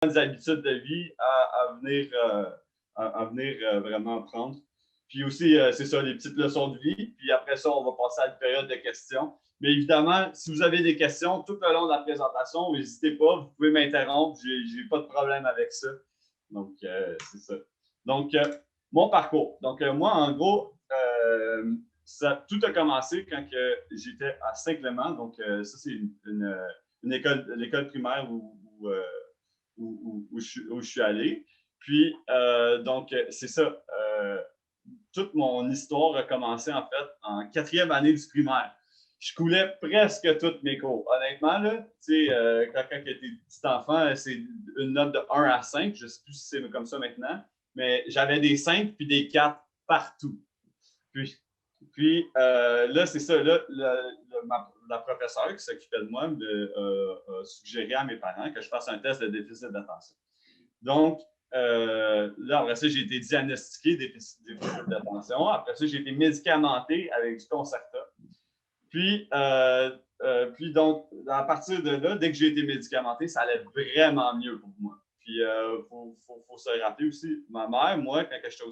habitudes de vie à venir vraiment prendre. Puis aussi, c'est ça, les petites leçons de vie. Puis après ça, on va passer à une période de questions. Mais évidemment, si vous avez des questions tout le long de la présentation, n'hésitez pas, vous pouvez m'interrompre. J'ai pas de problème avec ça. Donc, c'est ça. Donc, mon parcours. Donc, moi, en gros, tout a commencé quand j'étais à Saint-Clément. Donc, ça, c'est une école, l'école primaire où je suis allé. Puis, donc, c'est ça. Toute mon histoire a commencé, en fait, en 4e année du primaire. Je coulais presque toutes mes cours. Honnêtement, là, tu sais, quand tu es petit enfant, c'est une note de 1 à 5. Je ne sais plus si c'est comme ça maintenant. Mais j'avais des 5 puis des 4 partout. Puis là, c'est ça. Là, la professeure qui s'occupait de moi a suggéré à mes parents que je fasse un test de déficit d'attention. Donc, là, après ça, j'ai été diagnostiqué déficit d'attention. Après ça, j'ai été médicamenté avec du Concerta. Puis donc, à partir de là, dès que j'ai été médicamenté, ça allait vraiment mieux pour moi. Puis, il faut se rappeler aussi, ma mère, moi, quand j'étais au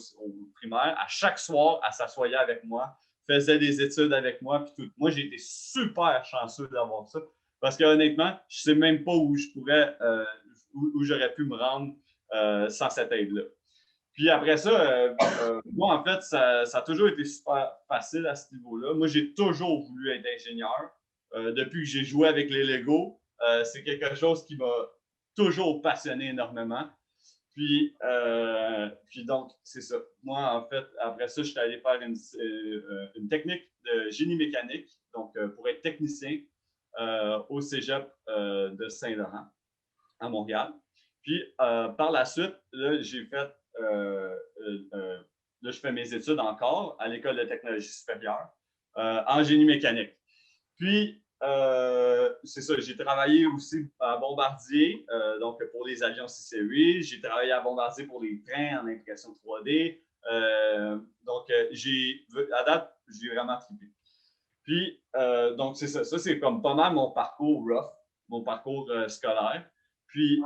primaire, à chaque soir, elle s'assoyait avec moi, faisait des études avec moi, puis tout. Moi, j'ai été super chanceux d'avoir ça. Parce que honnêtement, je ne sais même pas où je pourrais, où j'aurais pu me rendre sans cette aide-là. Puis après ça, moi, en fait, ça a toujours été super facile à ce niveau-là. Moi, j'ai toujours voulu être ingénieur. Depuis que j'ai joué avec les Legos, c'est quelque chose qui m'a toujours passionné énormément. Puis donc, c'est ça. Moi, en fait, après ça, je suis allé faire une technique de génie mécanique, donc pour être technicien au cégep de Saint-Laurent, à Montréal. Puis, par la suite, là, j'ai fait là, je fais mes études encore à l'École de technologie supérieure en génie mécanique. Puis, c'est ça, j'ai travaillé aussi à Bombardier, donc pour les avions CC8. J'ai travaillé à Bombardier pour les trains en impression 3D. Donc, à date, j'ai vraiment trippé. Puis, donc, c'est ça. Ça, c'est comme pas mal mon parcours rough, mon parcours scolaire. Puis,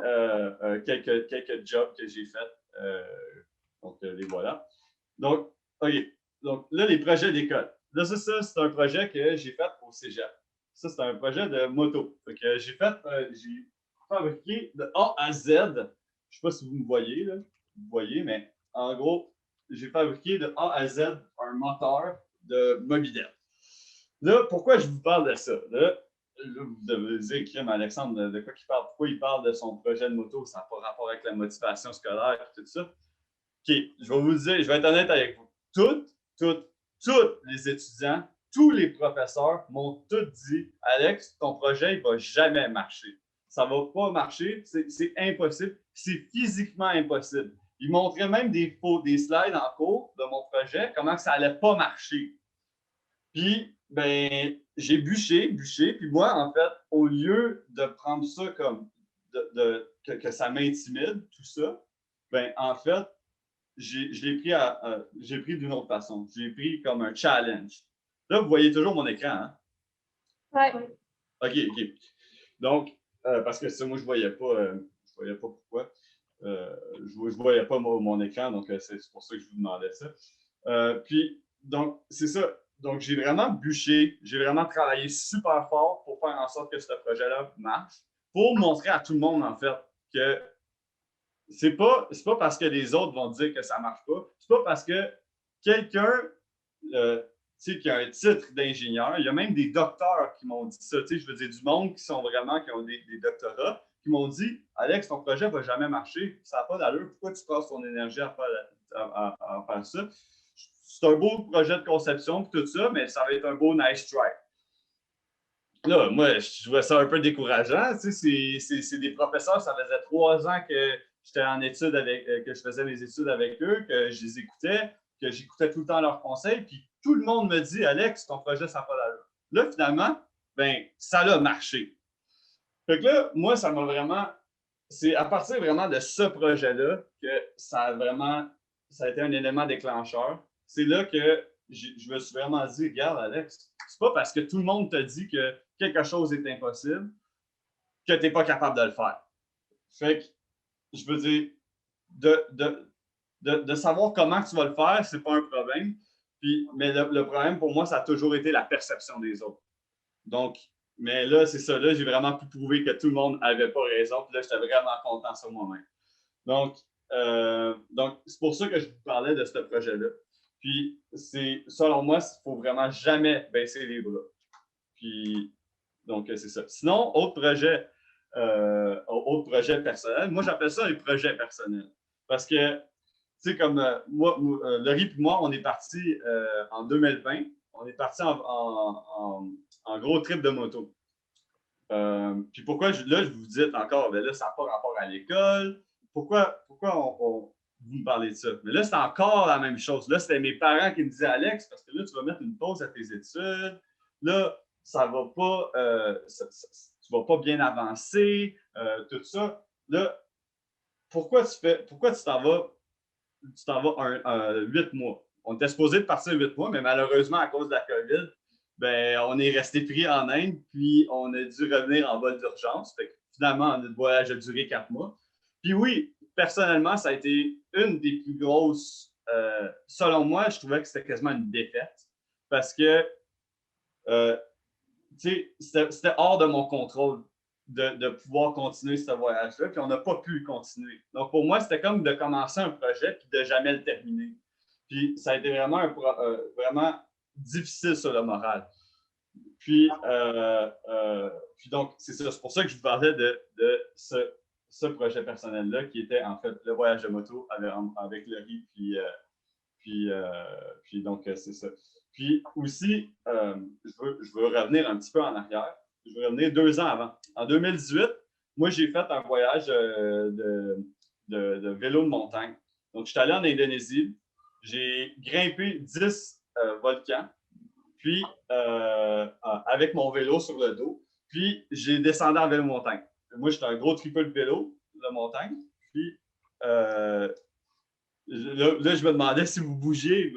quelques jobs que j'ai faits. Donc, les voilà. Donc, OK. Donc, là, les projets d'école. Là, ça, c'est un projet que j'ai fait au cégep. Ça, c'est un projet de moto. Donc, j'ai fabriqué de A à Z. Je ne sais pas si vous me voyez, là. Vous voyez, mais en gros, j'ai fabriqué de A à Z un moteur de mobylette. Là, pourquoi je vous parle de ça? Là, vous devez dire, Kim, Alexandre, de quoi il parle? Pourquoi il parle de son projet de moto? Ça n'a pas rapport avec la motivation scolaire et tout ça. OK, je vais vous dire, je vais être honnête avec vous. Tous les étudiants, tous les professeurs m'ont tous dit, Alex, ton projet, il ne va jamais marcher. Ça ne va pas marcher, c'est impossible, c'est physiquement impossible. Ils montraient même des slides en cours de mon projet, comment ça n'allait pas marcher. Puis, ben, j'ai bûché, puis moi, en fait, au lieu de prendre ça comme que ça m'intimide, tout ça, ben, en fait, j'ai pris d'une autre façon. J'ai pris comme un challenge. Là, vous voyez toujours mon écran, hein? Oui. OK. Donc, parce que ça, moi, je ne voyais pas pourquoi. Je voyais pas mon écran, donc c'est pour ça que je vous demandais ça. Puis, donc, c'est ça. Donc, j'ai vraiment bûché, j'ai vraiment travaillé super fort pour faire en sorte que ce projet-là marche, pour montrer à tout le monde, en fait, que c'est pas parce que les autres vont dire que ça ne marche pas, c'est pas parce que quelqu'un qui a un titre d'ingénieur, il y a même des docteurs qui m'ont dit ça, je veux dire, du monde qui ont des doctorats, qui m'ont dit, Alex, ton projet ne va jamais marcher, ça n'a pas d'allure, pourquoi tu passes ton énergie à faire ça? C'est un beau projet de conception, tout ça, mais ça va être un beau nice try. Là, moi, je trouvais ça un peu décourageant. C'est des professeurs, ça faisait 3 ans que j'étais en études que je faisais mes études avec eux, que je les écoutais, que j'écoutais tout le temps leurs conseils, puis tout le monde me dit, Alex, ton projet, ça n'a pas d'allure. Là, finalement, ben, ça a marché. Fait que là, moi, ça m'a vraiment. C'est à partir vraiment de ce projet-là que ça a été un élément déclencheur. C'est là que je me suis vraiment dit, regarde, Alex, c'est pas parce que tout le monde te dit que quelque chose est impossible que tu n'es pas capable de le faire. Fait que je veux dire, de savoir comment tu vas le faire, c'est pas un problème. Puis, mais le problème pour moi, ça a toujours été la perception des autres. Donc, mais là, c'est ça. Là, j'ai vraiment pu prouver que tout le monde n'avait pas raison. Puis là, j'étais vraiment content sur moi-même. Donc c'est pour ça que je vous parlais de ce projet-là. Puis, selon moi, il ne faut vraiment jamais baisser les bras. Puis, donc, c'est ça. Sinon, autre projet personnel, moi, j'appelle ça les projets personnels. Parce que, tu sais, comme moi, Laurie et moi, on est partis en 2020. On est partis en gros trip de moto. Puis pourquoi, là, je vous dis encore, ben là, ça n'a pas rapport à l'école. Pourquoi vous me parlez de ça? Mais là, c'est encore la même chose. Là, c'était mes parents qui me disaient, Alex, parce que là, tu vas mettre une pause à tes études. Là, ça va pas, tu vas pas bien avancer, tout ça. Là, pourquoi tu t'en vas, 8 mois? On était supposé de partir 8 mois, mais malheureusement, à cause de la COVID, ben, on est resté pris en Inde, puis on a dû revenir en vol d'urgence. Finalement, notre voyage a duré 4 mois. Puis oui, personnellement, ça a été une des plus grosses. Selon moi, je trouvais que c'était quasiment une défaite parce que c'était hors de mon contrôle de pouvoir continuer ce voyage-là, puis on n'a pas pu le continuer. Donc pour moi, c'était comme de commencer un projet puis de jamais le terminer. Puis ça a été vraiment, vraiment difficile sur le moral. Puis donc, c'est ça. C'est pour ça que je vous parlais de ce projet personnel-là, qui était en fait le voyage de moto avec Laurie, puis donc, c'est ça. Puis aussi, je veux revenir un petit peu en arrière. Je veux revenir 2 ans avant. En 2018, moi, j'ai fait un voyage de vélo de montagne. Donc, je suis allé en Indonésie. J'ai grimpé 10 volcans. Puis, avec mon vélo sur le dos. Puis, j'ai descendu en vélo montagne. Moi, j'étais un gros triple de vélo de montagne. Puis, là, je me demandais si vous bougiez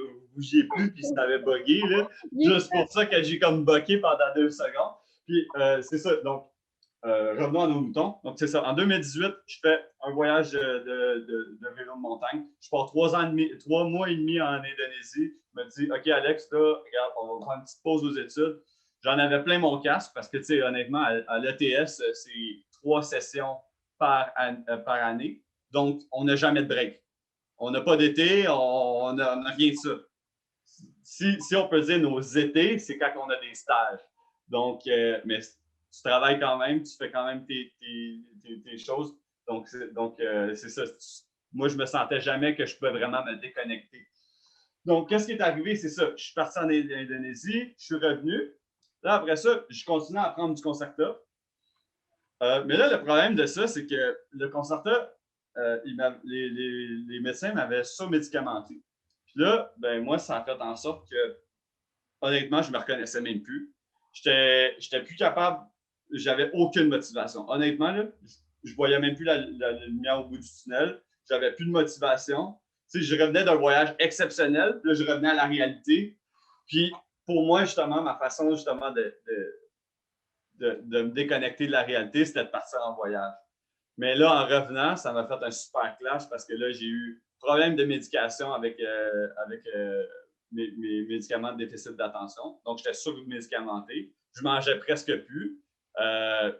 plus, puis ça avait bugué. Juste pour ça que j'ai comme bucké pendant 2 secondes. Puis, c'est ça. Donc, revenons à nos moutons. Donc, c'est ça. En 2018, je fais un voyage de vélo de montagne. Je pars 3 mois et demi en Indonésie. Je me dis, OK, Alex, là, regarde, on va prendre une petite pause aux études. J'en avais plein mon casque parce que, tu sais, honnêtement, à l'ETS, c'est 3 sessions par année. Donc, on n'a jamais de break. On n'a pas d'été, on n'a rien de ça. Si on peut dire nos étés, c'est quand on a des stages. Donc, mais tu travailles quand même, tu fais quand même tes choses. Donc, c'est ça. Moi, je me sentais jamais que je pouvais vraiment me déconnecter. Donc, qu'est-ce qui est arrivé? C'est ça. Je suis parti en Indonésie, je suis revenu. Là, après ça, je continue à prendre du Concerta. Mais là, le problème de ça, c'est que le Concerta, les médecins m'avaient surmédicamenté. Puis là, ben, moi, ça a fait en sorte que, honnêtement, je ne me reconnaissais même plus. J'étais plus capable, j'avais aucune motivation. Honnêtement, là, je voyais même plus la lumière au bout du tunnel. J'avais plus de motivation. Tu sais, je revenais d'un voyage exceptionnel, puis là, je revenais à la réalité. Puis, pour moi, justement, ma façon, justement, de me déconnecter de la réalité, c'était de partir en voyage. Mais là, en revenant, ça m'a fait un super clash parce que là, j'ai eu problème de médication avec mes médicaments de déficit d'attention. Donc, j'étais surmédicamenté. Je mangeais presque plus.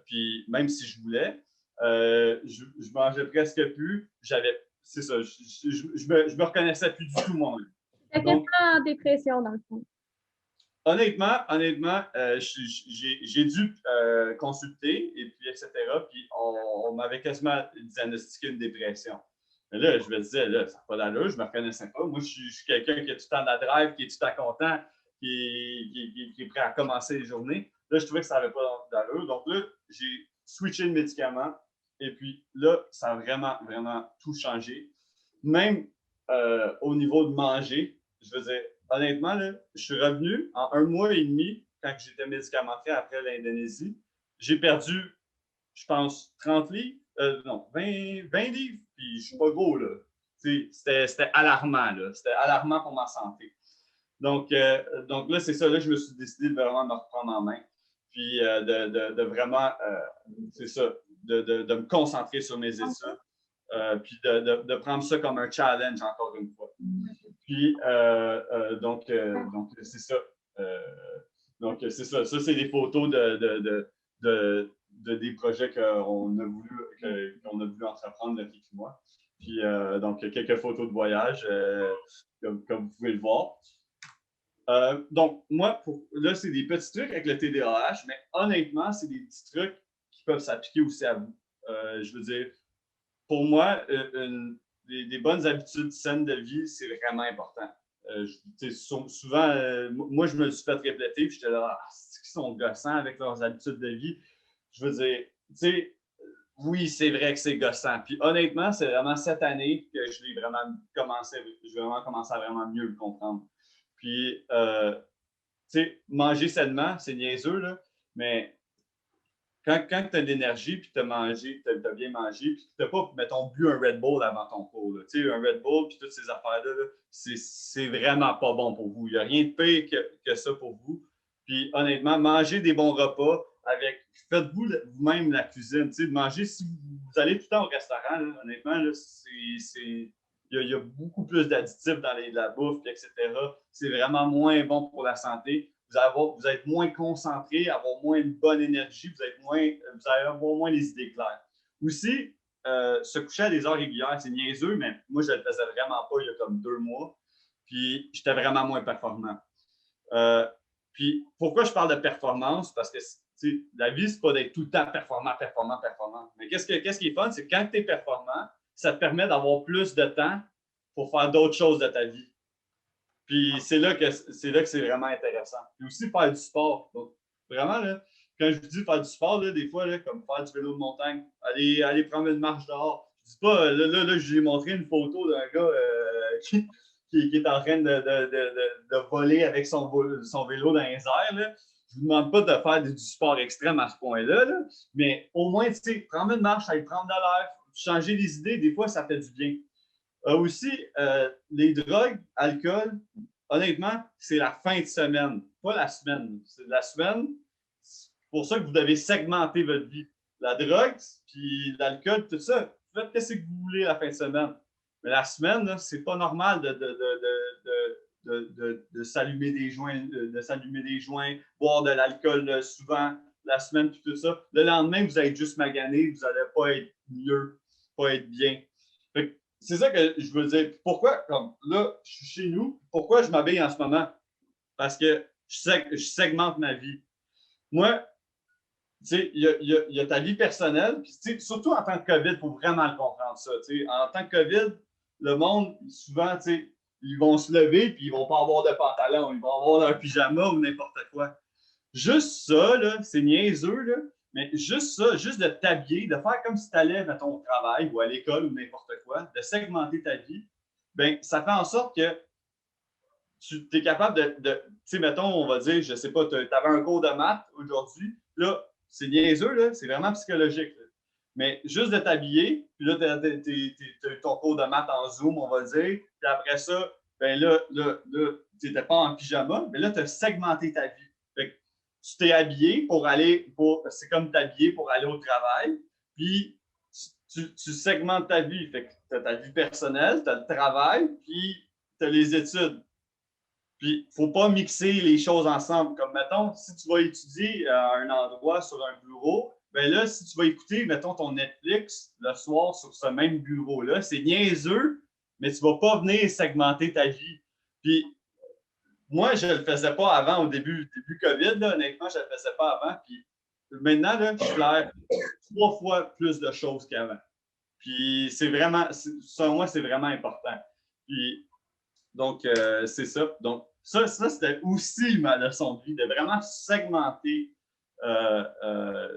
Puis, même si je voulais, je mangeais presque plus. C'est ça, je me reconnaissais plus du tout moi-même. C'était quasiment en dépression, dans le fond. Honnêtement, j'ai dû consulter, et puis, etc. Puis, on m'avait quasiment diagnostiqué une dépression. Mais là, je me disais, là, ça n'a pas d'allure, je ne me reconnaissais pas. Moi, je suis quelqu'un qui a tout le temps de la drive, qui est tout le temps content, qui est prêt à commencer les journées. Là, je trouvais que ça n'avait pas d'allure. Donc là, j'ai switché le médicament. Et puis là, ça a vraiment, vraiment tout changé. Même au niveau de manger, je veux dire, honnêtement, là, je suis revenu en 1 mois et demi, quand j'étais médicamenté après l'Indonésie. J'ai perdu, je pense, 30 livres. Non, 20 livres, puis je suis pas gros, là. C'était alarmant, là. C'était alarmant pour ma santé. Donc là, c'est ça. Là, je me suis décidé de vraiment me reprendre en main. Puis de vraiment, c'est ça, de me concentrer sur mes études. Puis de prendre ça comme un challenge, encore une fois. Puis, donc c'est ça. Donc, c'est ça. Ça, c'est des photos des projets qu'on a voulu entreprendre, Rick et moi. Puis, donc, quelques photos de voyage, comme vous pouvez le voir. Donc, moi, là, c'est des petits trucs avec le TDAH, mais honnêtement, c'est des petits trucs qui peuvent s'appliquer aussi à vous. Je veux dire, pour moi, des bonnes habitudes saines de vie, c'est vraiment important. Souvent, moi, je me le suis fait répéter, puis j'étais là, c'est qu'ils sont gossants avec leurs habitudes de vie. Je veux dire, tu sais, oui, c'est vrai que c'est gossant. Puis honnêtement, c'est vraiment cette année que j'ai vraiment commencé à vraiment mieux le comprendre. Puis, tu sais, manger sainement, c'est niaiseux, là, mais quand tu as de l'énergie, puis tu as mangé, tu as bien mangé, puis tu n'as pas, mettons, bu un Red Bull avant ton cours. Tu sais, un Red Bull, puis toutes ces affaires-là, là, c'est vraiment pas bon pour vous. Il n'y a rien de pire que ça pour vous. Puis honnêtement, mangez des bons repas faites-vous vous-même la cuisine. Tu sais, de manger, si vous allez tout le temps au restaurant, là, honnêtement, là, il y a beaucoup plus d'additifs dans la bouffe, etc. C'est vraiment moins bon pour la santé. Vous êtes moins concentré, avoir moins de bonne énergie, vous allez avoir moins les idées claires. Aussi, se coucher à des heures régulières, c'est niaiseux, mais moi, je ne le faisais vraiment pas il y a comme 2 mois. Puis, j'étais vraiment moins performant. Puis, pourquoi je parle de performance? Parce que la vie, c'est pas d'être tout le temps performant. Mais qu'est-ce qui est fun, c'est que quand tu es performant, ça te permet d'avoir plus de temps pour faire d'autres choses de ta vie. Puis c'est là que c'est vraiment intéressant. Puis aussi faire du sport. Donc, vraiment, là, quand je vous dis faire du sport, là, des fois, là, comme faire du vélo de montagne, aller prendre une marche dehors. Je dis pas, là je lui ai montré une photo d'un gars qui est en train de voler avec son vélo dans les airs. Là. Je ne vous demande pas de faire du sport extrême à ce point-là, là, mais au moins, tu sais, prendre une marche, aller prendre de l'air, changer les idées, des fois, ça fait du bien. Aussi, les drogues, alcool, honnêtement, c'est la fin de semaine, pas la semaine. C'est la semaine, c'est pour ça que vous devez segmenter votre vie. La drogue, puis l'alcool, tout ça, faites ce que vous voulez la fin de semaine. Mais la semaine, c'est pas normal de s'allumer des joints, boire de l'alcool souvent la semaine, puis tout ça. Le lendemain, vous allez juste maganer, vous n'allez pas être mieux, pas être bien. C'est ça que je veux dire. Pourquoi, comme là, je suis chez nous, pourquoi je m'habille en ce moment? Parce que je segmente ma vie. Moi, tu sais, il y a ta vie personnelle, puis surtout en tant que COVID, il faut vraiment le comprendre ça. En tant que COVID, le monde, souvent, ils vont se lever, puis ils vont pas avoir de pantalon, ils vont avoir un pyjama ou n'importe quoi. Juste ça, là, c'est niaiseux, là, mais juste ça, juste de t'habiller, de faire comme si tu allais, mettons, au travail ou à l'école ou n'importe quoi, de segmenter ta vie, bien, ça fait en sorte que tu es capable tu sais, mettons, on va dire, je sais pas, tu avais un cours de maths aujourd'hui, là, c'est niaiseux, là, c'est vraiment psychologique. Là. Mais juste de t'habiller, puis là, tu as ton cours de maths en Zoom, on va dire, puis après ça, ben là tu n'étais pas en pyjama, mais là, tu as segmenté ta vie. Fait que tu t'es habillé c'est comme t'habiller pour aller au travail, puis tu segmentes ta vie. Fait que tu as ta vie personnelle, tu as le travail, puis tu as les études. Puis, il ne faut pas mixer les choses ensemble. Comme, mettons, si tu vas étudier à un endroit sur un bureau, bien là, si tu vas écouter, mettons, ton Netflix le soir sur ce même bureau-là, c'est niaiseux, mais tu ne vas pas venir segmenter ta vie. Puis, moi, je ne le faisais pas avant, au début COVID, là, honnêtement, je ne le faisais pas avant. Puis, maintenant, là, je flaire 3 fois plus de choses qu'avant. Puis, selon moi, c'est vraiment important. Puis, donc, c'est ça. Donc, ça c'était aussi ma leçon de vie, de vraiment segmenter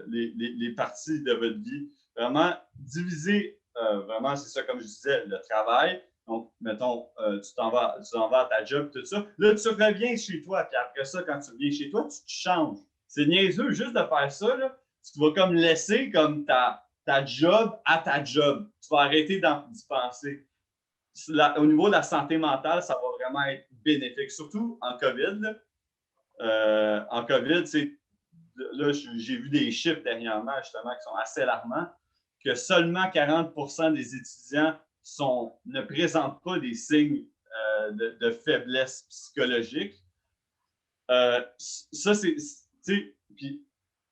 les parties de votre vie. Vraiment diviser, vraiment, c'est ça, comme je disais, le travail. Donc, mettons, tu t'en vas à ta job, tout ça. Là, tu reviens chez toi, puis après ça, quand tu reviens chez toi, tu te changes. C'est niaiseux juste de faire ça, là. Tu vas comme laisser comme ta job à ta job. Tu vas arrêter d'y penser. Au niveau de la santé mentale, ça va vraiment être bénéfique, surtout en COVID. En COVID, là, j'ai vu des chiffres dernièrement, justement, qui sont assez alarmants, que seulement 40% des étudiants ne présentent pas des signes de faiblesse psychologique. Ça, c'est, tu sais, puis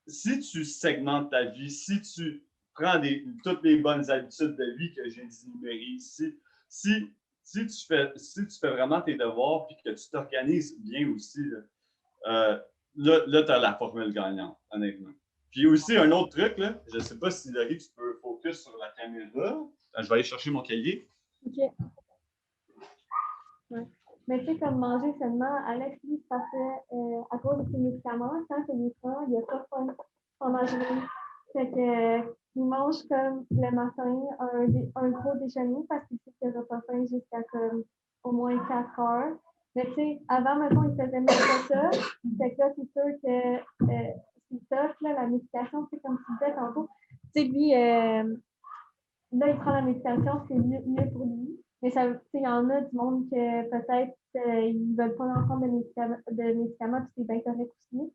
si tu segmentes ta vie, si tu prends toutes les bonnes habitudes de vie que j'ai énumérées ici, si tu fais vraiment tes devoirs et que tu t'organises bien aussi, là, tu as la formule gagnante, honnêtement. Puis aussi, un autre truc, là, je ne sais pas si Laurie, tu peux focus sur la caméra. Je vais aller chercher mon cahier. OK. Ouais. Mais tu sais, comme manger seulement, Alex, lui, ça fait à cause de ses médicaments, quand il est faim, il n'y a pas faim pendant la journée. Fait que, il mange comme le matin un gros déjeuner parce qu'il sait qu'il n'aura pas faim jusqu'à comme au moins 4 heures. Mais tu sais, avant, maintenant, il faisait même pas ça. Fait que là, c'est sûr que c'est tough, là, la médication, c'est comme tu disais tantôt. Tu sais, lui, là, il prend la médication, c'est mieux pour lui. Mais ça, il y en a du monde que peut-être ils ne veulent pas en prendre de médicaments, puis c'est bien correct aussi.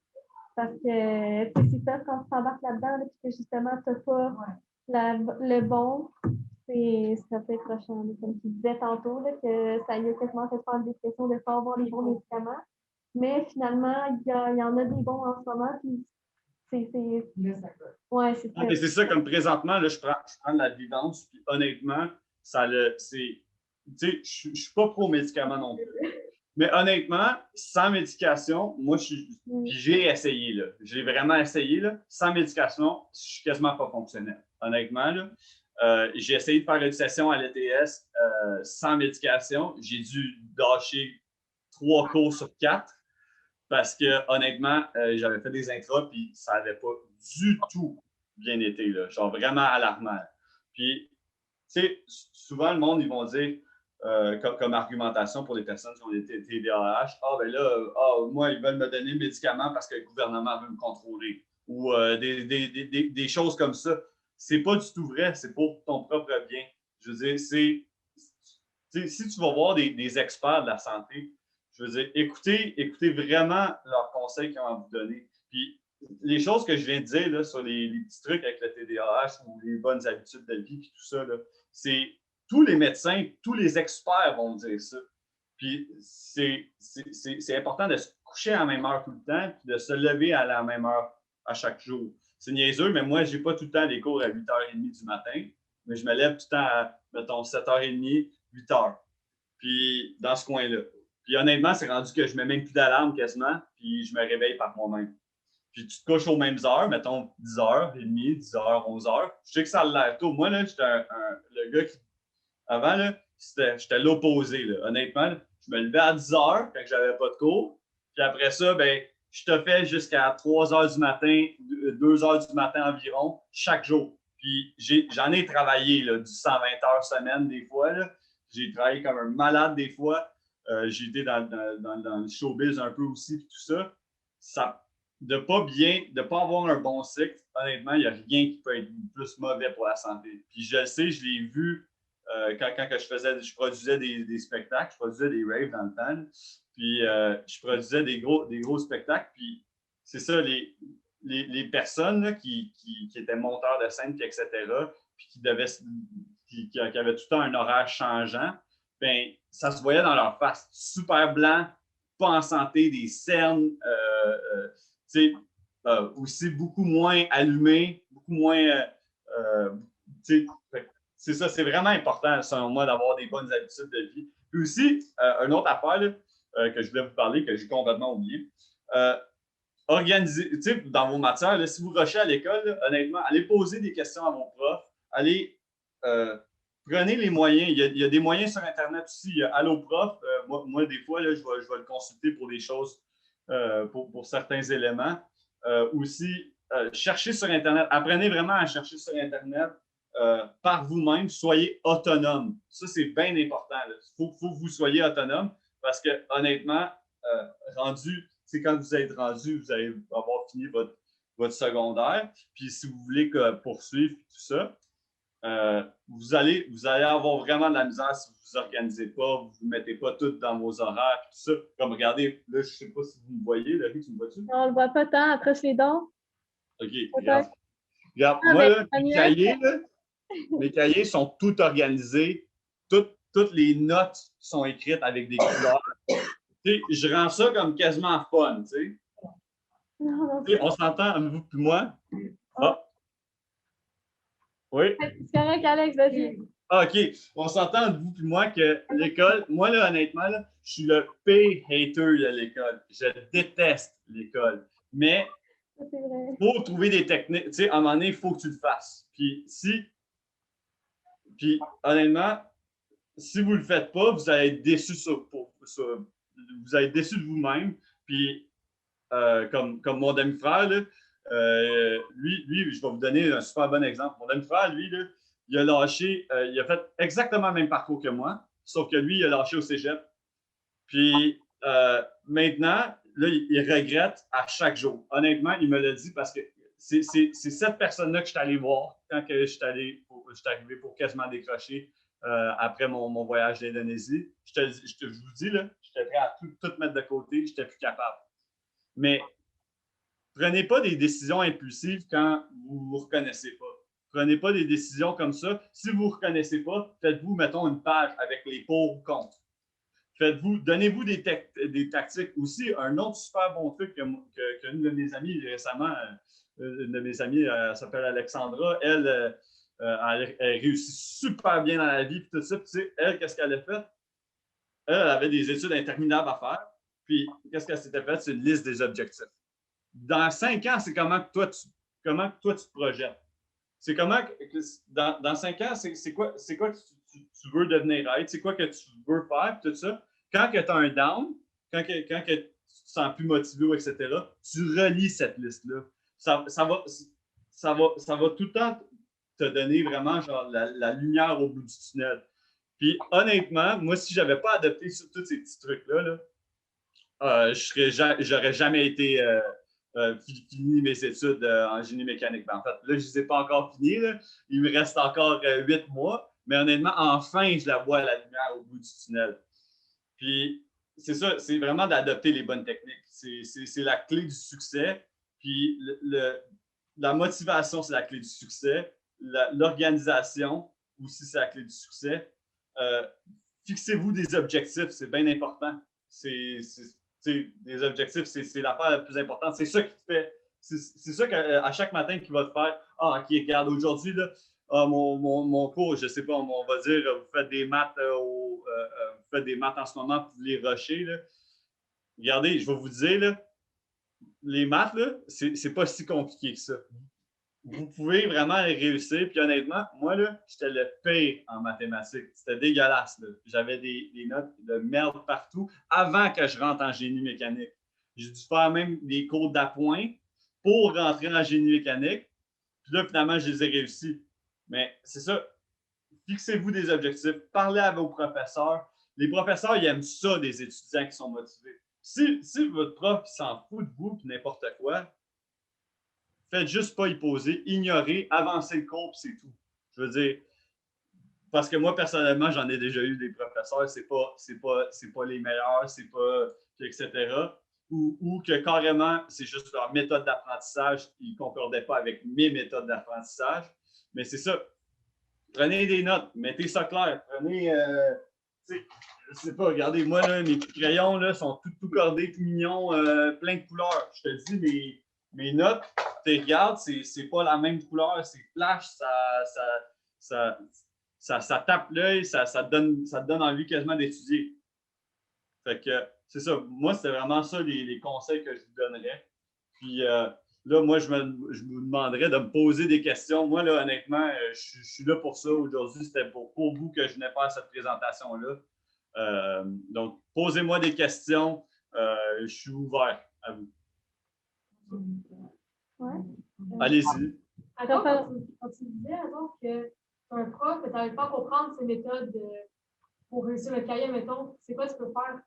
Parce que c'est ça, quand tu t'embarques là-dedans, là, puis que justement, tu n'as pas le bon, ça peut être rochant. Comme tu disais tantôt, là, que ça y a quasiment fait faire une dépression de ne pas avoir les bons médicaments. Mais finalement, il y en a des bons en ce moment, puis ouais, c'est ça. C'est ça, comme présentement, là, je prends de la vivance, puis honnêtement, je suis pas pro-médicament non plus. Mais honnêtement, sans médication, moi, j'ai essayé, là. J'ai vraiment essayé, là. Sans médication, je suis quasiment pas fonctionnel. Honnêtement, là. J'ai essayé de faire une session à l'ETS sans médication. J'ai dû lâcher 3 cours sur 4 parce que, honnêtement, j'avais fait des intras puis ça n'avait pas du tout bien été, là. Genre vraiment alarmant. Puis, tu sais, souvent, le monde, ils vont dire, comme argumentation pour les personnes qui ont été TDAH, ben là, moi, ils veulent me donner le médicament parce que le gouvernement veut me contrôler. Ou des choses comme ça. C'est pas du tout vrai, c'est pour ton propre bien. Je veux dire, si tu vas voir des experts de la santé, je veux dire, écoutez vraiment leurs conseils qu'ils ont à vous donner. Puis, les choses que je viens de dire là, sur les petits trucs avec le TDAH ou les bonnes habitudes de vie et tout ça, c'est tous les médecins, tous les experts vont dire ça. Puis c'est important de se coucher à la même heure tout le temps puis de se lever à la même heure à chaque jour. C'est niaiseux, mais moi, je n'ai pas tout le temps des cours à 8h30 du matin, mais je me lève tout le temps à, mettons, 7h30, 8h. Puis dans ce coin-là. Puis honnêtement, c'est rendu que je ne mets même plus d'alarme quasiment, puis je me réveille par moi-même. Puis tu te couches aux mêmes heures, mettons 10h30, 10h, 11h. Je sais que ça a l'air tôt. Moi, là, j'étais le gars qui. Avant, là, j'étais l'opposé. Là. Honnêtement, là, je me levais à 10h quand j'avais pas de cours. Puis après ça, ben, je te fais jusqu'à 3h du matin, 2h du matin environ, chaque jour. Puis j'en ai travaillé là, du 120 heures semaine des fois. Là. J'ai travaillé comme un malade des fois. J'ai été dans le showbiz un peu aussi, puis tout ça. De ne pas avoir un bon cycle, honnêtement, il n'y a rien qui peut être plus mauvais pour la santé. Puis je le sais, je l'ai vu quand je produisais des spectacles, je produisais des raves dans le temps. Puis je produisais des gros spectacles. Puis c'est ça, les personnes là, qui étaient monteurs de scène, puis etc., puis qui avaient tout le temps un horaire changeant, ben ça se voyait dans leur face. Super blanc, pas en santé, des cernes, aussi beaucoup moins allumé, beaucoup moins. C'est ça, c'est vraiment important, selon moi, d'avoir des bonnes habitudes de vie. Puis aussi, une autre affaire là, que je voulais vous parler, que j'ai complètement oublié. Organiser, dans vos matières, là, si vous rushez à l'école, là, honnêtement, allez poser des questions à vos profs. Allez, prenez les moyens. Il y a des moyens sur Internet aussi. Il y a Allo Prof. Moi, des fois, là, je vais le consulter pour des choses, pour certains éléments. Aussi, cherchez sur Internet. Apprenez vraiment à chercher sur Internet par vous-même. Soyez autonome. Ça, c'est bien important. Il faut que vous soyez autonome parce que, honnêtement, quand vous êtes rendu, vous allez avoir fini votre secondaire. Puis, si vous voulez poursuivre tout ça, vous allez avoir vraiment de la misère si vous ne vous organisez pas, vous ne mettez pas tout dans vos horaires, tout ça. Comme regardez, là, je ne sais pas si vous me voyez, Laurie, tu me vois-tu? Non, on ne le voit pas tant, approche les dents. OK, regarde moi, là, le cahier, là, Mes cahiers sont tout organisés. Toutes les notes sont écrites avec des couleurs. Je rends ça comme quasiment fun. Non, On s'entend, vous et moi? Ah, oui. c'est correct, Alex, vas-y. Ah, OK. On s'entend entre vous et moi que l'école, moi, là, honnêtement, là, je suis le pire hater de l'école. Je déteste l'école. Mais il faut trouver des techniques. Tu sais, à un moment donné, il faut que tu le fasses. Puis honnêtement, si vous ne le faites pas, vous allez être déçu vous allez être déçu de vous-même. Puis, comme mon demi-frère, là, lui, je vais vous donner un super bon exemple. Mon demi-frère, lui, là, il a lâché, il a fait exactement le même parcours que moi, sauf que lui, il a lâché au cégep. Puis maintenant, là, il regrette à chaque jour. Honnêtement, il me l'a dit parce que c'est cette personne-là que je suis allé voir quand je suis arrivé pour quasiment décrocher après mon voyage d'Indonésie. Je vous dis, là, j'étais prêt à tout mettre de côté, j'étais plus capable. Mais prenez pas des décisions impulsives quand vous ne vous reconnaissez pas. Prenez pas des décisions comme ça. Si vous ne vous reconnaissez pas, faites-vous, mettons, une page avec les pour ou contre. Donnez-vous des tactiques. Aussi, un autre super bon truc qu'une de mes amies récemment, une de mes amies, elle s'appelle Alexandra, elle réussit super bien dans la vie, puis tout ça. Puis, tu sais, elle, qu'est-ce qu'elle a fait? Elle avait des études interminables à faire. Puis, qu'est-ce qu'elle s'était fait? C'est une liste des objectifs. Dans 5 ans, c'est comment toi tu te projettes. C'est comment, dans 5 ans, c'est quoi tu veux devenir être, c'est quoi que tu veux faire, tout ça. Quand tu as un down, quand tu te sens plus motivé, etc., tu relis cette liste-là. Ça va tout le temps te donner vraiment genre la lumière au bout du tunnel. Puis honnêtement, moi, si je n'avais pas adopté tous ces petits trucs-là, j'aurais jamais été fini mes études en génie mécanique. En fait, là, je ne les ai pas encore finies. Là. Il me reste encore 8 mois. Mais honnêtement, enfin, je la vois, la lumière au bout du tunnel. Puis, c'est ça, c'est vraiment d'adopter les bonnes techniques. C'est la clé du succès. Puis, la motivation, c'est la clé du succès. L'organisation aussi, c'est la clé du succès. Fixez-vous des objectifs, c'est bien important. Des objectifs, c'est l'affaire la plus importante. C'est ça qui te fait. C'est ça qu'à chaque matin qui va te faire. Ah, OK, regarde, aujourd'hui, là, mon cours, je ne sais pas, on va dire, vous faites des maths vous faites des maths en ce moment, pour les rusher. Là. Regardez, je vais vous dire, là, les maths, là, c'est pas si compliqué que ça. Vous pouvez vraiment réussir. Puis honnêtement, moi, là, j'étais le pire en mathématiques. C'était dégueulasse. J'avais des notes de merde partout avant que je rentre en génie mécanique. J'ai dû faire même des cours d'appoint pour rentrer en génie mécanique. Puis là, finalement, je les ai réussis. Mais c'est ça. Fixez-vous des objectifs. Parlez à vos professeurs. Les professeurs, ils aiment ça, des étudiants qui sont motivés. Si votre prof s'en fout de vous, puis n'importe quoi, faites juste pas y poser, ignorez, avancez le cours, puis c'est tout. Je veux dire, parce que moi, personnellement, j'en ai déjà eu des professeurs, c'est pas les meilleurs, c'est pas, etc. Ou que carrément, c'est juste leur méthode d'apprentissage, ils ne concordaient pas avec mes méthodes d'apprentissage. Mais c'est ça. Prenez des notes, mettez ça clair. Prenez, je sais pas, regardez, moi, là, mes petits crayons là, sont tout cordés, tout mignons, plein de couleurs. Je te dis, mes notes, tu regardes, c'est pas la même couleur, c'est flash, ça tape l'œil, ça te donne envie quasiment d'étudier. Fait que c'est ça. Moi, c'était vraiment ça les conseils que je vous donnerais. Puis là, moi, je vous demanderais de me poser des questions. Moi, là, honnêtement, je suis là pour ça. Aujourd'hui, c'était pour vous que je venais faire cette présentation-là. Donc, posez-moi des questions. Je suis ouvert à vous. Ouais. Allez-y. Attends, quand tu disais avant que un prof, que tu n'arrives pas à comprendre ses méthodes pour réussir le cahier, mettons, c'est quoi tu peux faire?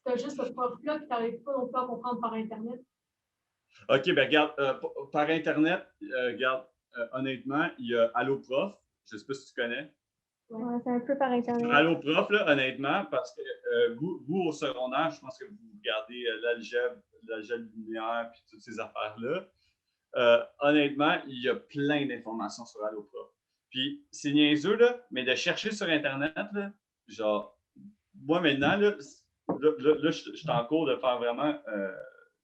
C'est juste ce prof-là que tu n'arrives pas non plus à comprendre par Internet. OK, ben regarde, par Internet, regarde, honnêtement, il y a Alloprof. Je ne sais pas si tu connais. Ouais, c'est un peu par Internet. Alloprof, là, honnêtement, parce que vous, au secondaire, je pense que vous regardez l'algèbre linéaire puis toutes ces affaires-là. Honnêtement, il y a plein d'informations sur Alloprof. Puis c'est niaiseux, là, mais de chercher sur Internet, là, genre, moi maintenant, là, je suis en cours de faire vraiment,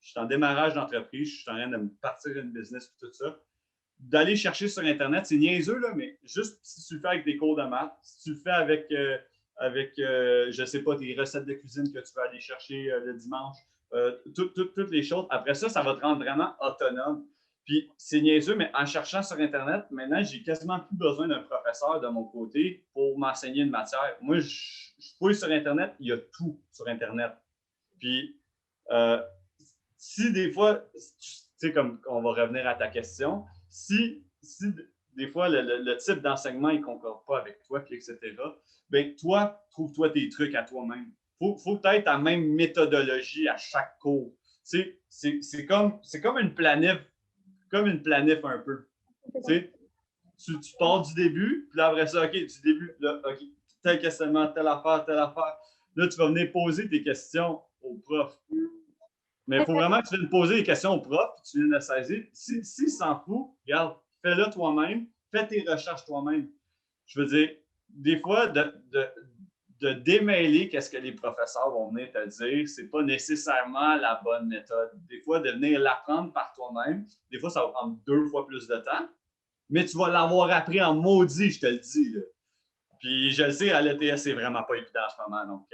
je suis en démarrage d'entreprise, je suis en train de me partir une business et tout ça. D'aller chercher sur Internet, c'est niaiseux, là, mais juste si tu le fais avec des cours de maths, si tu le fais avec, je ne sais pas, tes recettes de cuisine que tu vas aller chercher le dimanche, toutes les choses. Après ça, ça va te rendre vraiment autonome. Puis c'est niaiseux, mais en cherchant sur Internet, maintenant, j'ai quasiment plus besoin d'un professeur de mon côté pour m'enseigner une matière. Moi, je fouille sur Internet, il y a tout sur Internet. Puis, si des fois, tu sais, comme on va revenir à ta question, si des fois le type d'enseignement ne concorde pas avec toi, puis etc., bien, toi, trouve-toi tes trucs à toi-même. Faut que tu aies ta même méthodologie à chaque cours. C'est comme une planif un peu. Tu pars du début, puis là, après ça, OK, du début, là, OK, tel questionnement, telle affaire, telle affaire. Là, tu vas venir poser tes questions au prof. Mais il faut vraiment que tu viennes poser des questions au prof, puis tu viennes le saisir. S'il s'en fout, regarde, fais-le toi-même, fais tes recherches toi-même. Je veux dire, des fois, de démêler qu'est-ce que les professeurs vont venir te dire, c'est pas nécessairement la bonne méthode. Des fois, de venir l'apprendre par toi-même, des fois, ça va prendre 2 fois plus de temps, mais tu vas l'avoir appris en maudit, je te le dis. Là. Puis je le sais, à l'ETS, c'est vraiment pas évident en ce moment. Donc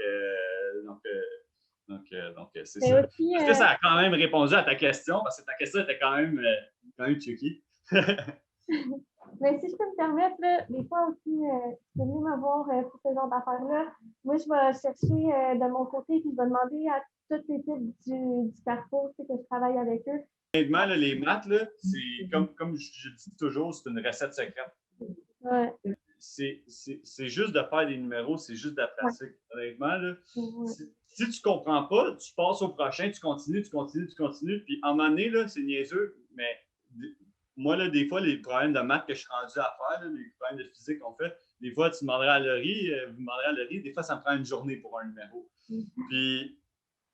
c'est ça. Est-ce que ça a quand même répondu à ta question? Parce que ta question était quand même tricky. Mais si je peux me permettre, là, des fois aussi, tu peux venir me voir pour ce genre d'affaires-là. Moi, je vais chercher de mon côté, puis je vais demander à toutes les types du parcours que je travaille avec eux. Honnêtement, là, les maths, là, c'est comme je dis toujours, c'est une recette secrète. Ouais. C'est juste de faire des numéros, c'est juste de la pratique. Honnêtement, là, si tu ne comprends pas, tu passes au prochain, tu continues, puis à un moment donné, là, c'est niaiseux, mais moi, là, des fois, les problèmes de maths que je suis rendu à faire, là, les problèmes de physique qu'on fait, des fois, tu demanderais à Laurie, vous demanderez à Laurie, des fois, ça me prend une journée pour un numéro. Puis,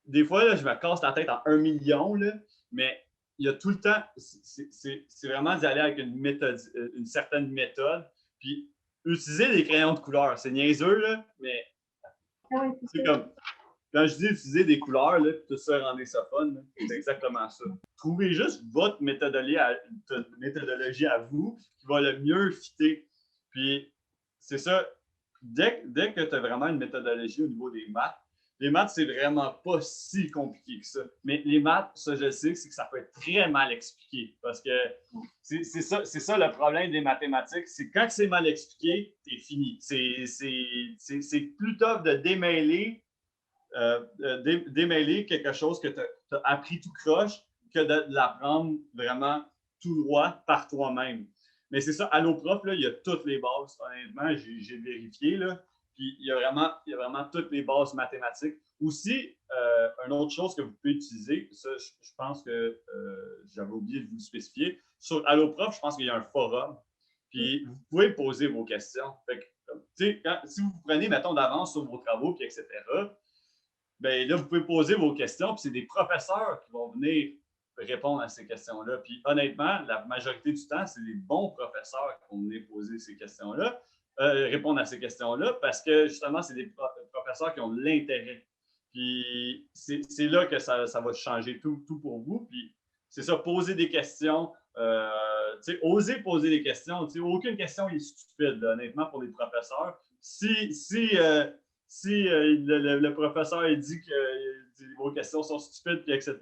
des fois, là, je me casse la tête en 1 million, là, mais il y a tout le temps, c'est vraiment d'y aller avec une certaine méthode, puis utiliser des crayons de couleur. C'est niaiseux, là, mais c'est comme, quand je dis utiliser des couleurs, là, tout ça rendre ça fun, c'est exactement ça. Trouvez juste votre méthodologie à vous qui va le mieux fitter. Puis, c'est ça, dès que tu as vraiment une méthodologie au niveau des maths, les maths, c'est vraiment pas si compliqué que ça. Mais les maths, ça, je sais, c'est que ça peut être très mal expliqué. Parce que c'est ça le problème des mathématiques. C'est quand c'est mal expliqué, c'est fini. C'est plus tough de démêler quelque chose que tu as appris tout croche que de l'apprendre vraiment tout droit par toi-même. Mais c'est ça, Alloprof, là, il y a toutes les bases, honnêtement, j'ai vérifié, là. Puis il y a vraiment toutes les bases mathématiques. Aussi, une autre chose que vous pouvez utiliser, ça, je pense que j'avais oublié de vous le spécifier. Sur Alloprof, je pense qu'il y a un forum. Puis vous pouvez poser vos questions. Fait que, si vous prenez, mettons, d'avance sur vos travaux, puis etc., bien là, vous pouvez poser vos questions, puis c'est des professeurs qui vont venir répondre à ces questions-là. Puis honnêtement, la majorité du temps, c'est des bons professeurs qui vont venir poser ces questions-là, répondre à ces questions-là, parce que justement, c'est des professeurs qui ont de l'intérêt. Puis c'est là que ça va changer tout pour vous. Puis c'est ça, poser des questions, oser poser des questions. Aucune question n'est stupide, là, honnêtement, pour les professeurs. Si le professeur il dit que vos questions sont stupides, puis etc.,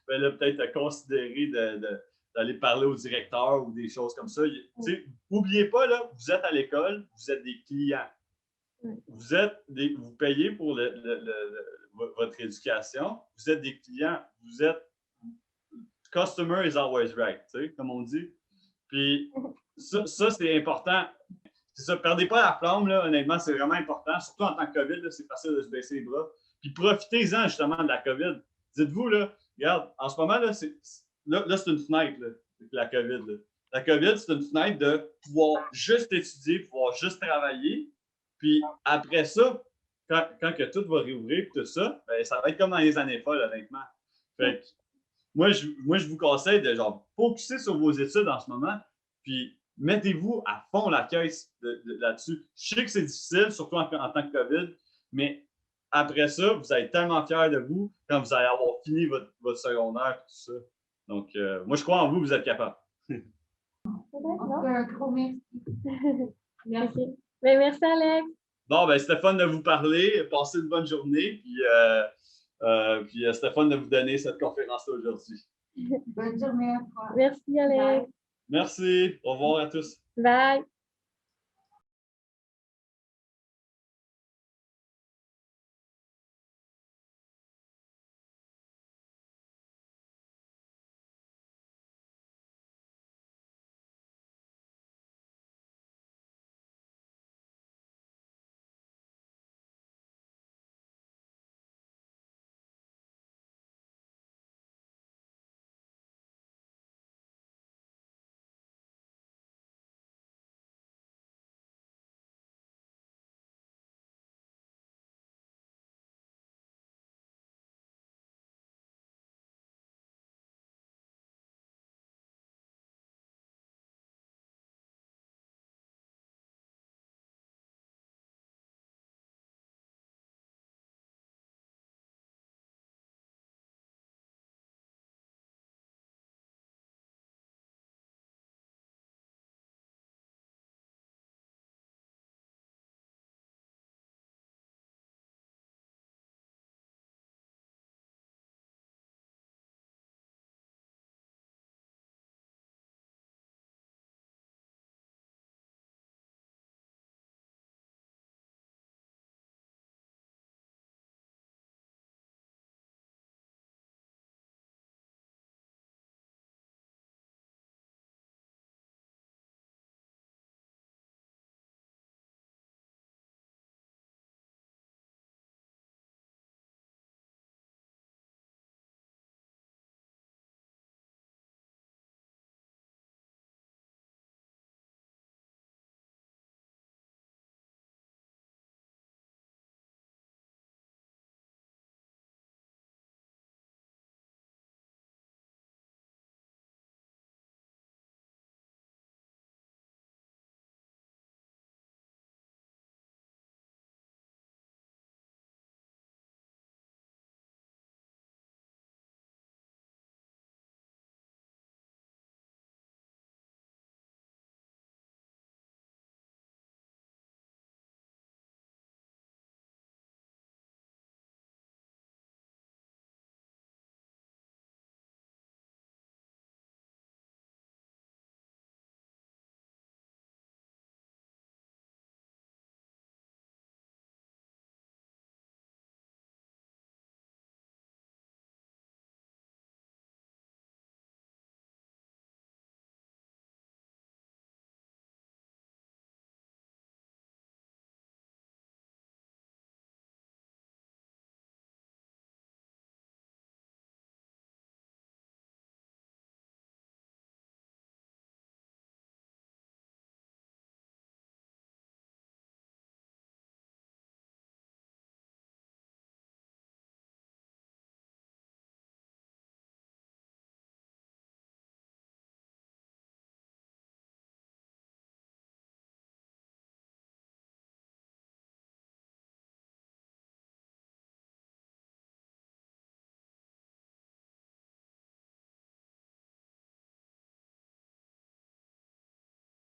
ben là, peut-être considérer d'aller parler au directeur ou des choses comme ça. N'oubliez pas, là, vous êtes à l'école, vous êtes des clients. Vous payez pour votre éducation, vous êtes des clients, vous êtes customer is always right, comme on dit. Puis ça c'est important. C'est ça, perdez pas la flamme, là, honnêtement, c'est vraiment important. Surtout en tant que COVID, là, c'est facile de se baisser les bras. Puis profitez-en justement de la COVID. Dites-vous, là, regarde, en ce moment, là, c'est une fenêtre, là, la COVID. Là. La COVID, c'est une fenêtre de pouvoir juste étudier, pouvoir juste travailler. Puis après ça, quand que tout va réouvrir et tout ça, ben, ça va être comme dans les années folles, honnêtement. Fait que, moi, je vous conseille de genre focusser sur vos études en ce moment, puis mettez-vous à fond la caisse là-dessus. Je sais que c'est difficile, surtout en tant que COVID, mais après ça, vous allez être tellement fiers de vous quand vous allez avoir fini votre secondaire et tout ça. Donc, moi, je crois en vous, vous êtes capable. En tout cas, un gros merci. Merci. OK. Ben, merci, Alex. Bon, ben, c'était fun de vous parler. Passez une bonne journée. Puis c'était fun de vous donner cette conférence-là aujourd'hui. Bonne journée à toi. Merci, Alex. Merci. Au revoir à tous. Bye.